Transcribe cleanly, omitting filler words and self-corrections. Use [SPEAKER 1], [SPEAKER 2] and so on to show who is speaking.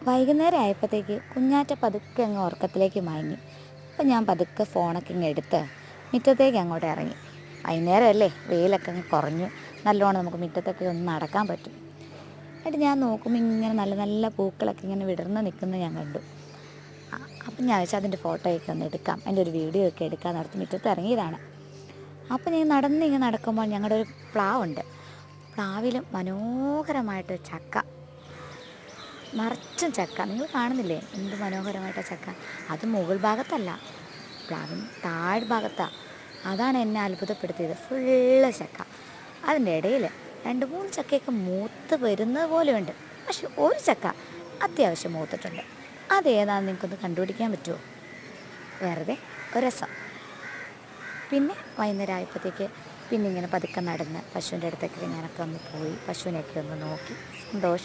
[SPEAKER 1] വൈകുന്നേരം ആയപ്പോഴത്തേക്ക് കുഞ്ഞാറ്റ പതുക്കെ അങ്ങ് ഉറക്കത്തിലേക്ക് മയങ്ങി. അപ്പം ഞാൻ പതുക്കെ ഫോണൊക്കെ ഇങ്ങ് എടുത്ത് മുറ്റത്തേക്ക് അങ്ങോട്ട് ഇറങ്ങി. വൈകുന്നേരമല്ലേ, വെയിലൊക്കെ അങ്ങ് കുറഞ്ഞു, നല്ലോണം നമുക്ക് മുറ്റത്തൊക്കെ ഒന്ന് നടക്കാൻ പറ്റും. എന്നിട്ട് ഞാൻ നോക്കുമ്പോൾ ഇങ്ങനെ നല്ല നല്ല പൂക്കളൊക്കെ ഇങ്ങനെ വിടർന്ന് നിൽക്കുന്നത് ഞാൻ കണ്ടു. അപ്പം ഞാൻ വെച്ചാൽ അതിൻ്റെ ഫോട്ടോയൊക്കെ ഒന്ന് എടുക്കാം, അതിൻ്റെ ഒരു വീഡിയോ ഒക്കെ എടുക്കാൻ നടത്തി മുറ്റത്ത് ഇറങ്ങിയതാണ്. അപ്പം ഞാൻ ഇങ്ങനെ നടക്കുമ്പോൾ ഞങ്ങളുടെ ഒരു പ്ലാവുണ്ട്. പ്ലാവിലും മനോഹരമായിട്ട് ചക്ക, നിറച്ചും ചക്ക. നിങ്ങൾ കാണുന്നില്ലേ എന്ത് മനോഹരമായിട്ട് ചക്ക? അത് മുകൾ ഭാഗത്തല്ല, പ്ലാവിൻ താഴ്ഭാഗത്താണ്. അതാണ് എന്നെ അത്ഭുതപ്പെടുത്തിയത്. ഫുള്ള് ചക്ക. അതിൻ്റെ ഇടയിൽ 2-3 ചക്കയൊക്കെ മൂത്ത് വരുന്നത് പോലെയുണ്ട്. പക്ഷെ ഒരു ചക്ക അത്യാവശ്യം മൂത്തിട്ടുണ്ട്. അതേതാണെന്ന് നിങ്ങൾക്കൊന്ന് കണ്ടുപിടിക്കാൻ പറ്റുമോ? വെറുതെ ഒരു രസം. പിന്നെ വൈകുന്നേരം ആയപ്പോഴത്തേക്ക് പിന്നെ ഇങ്ങനെ പതുക്കെ നടന്ന് പശുവിൻ്റെ അടുത്തൊക്കെ ഞാനൊക്കെ ഒന്ന് പോയി പശുവിനെയൊക്കെ ഒന്ന് നോക്കി സന്തോഷം.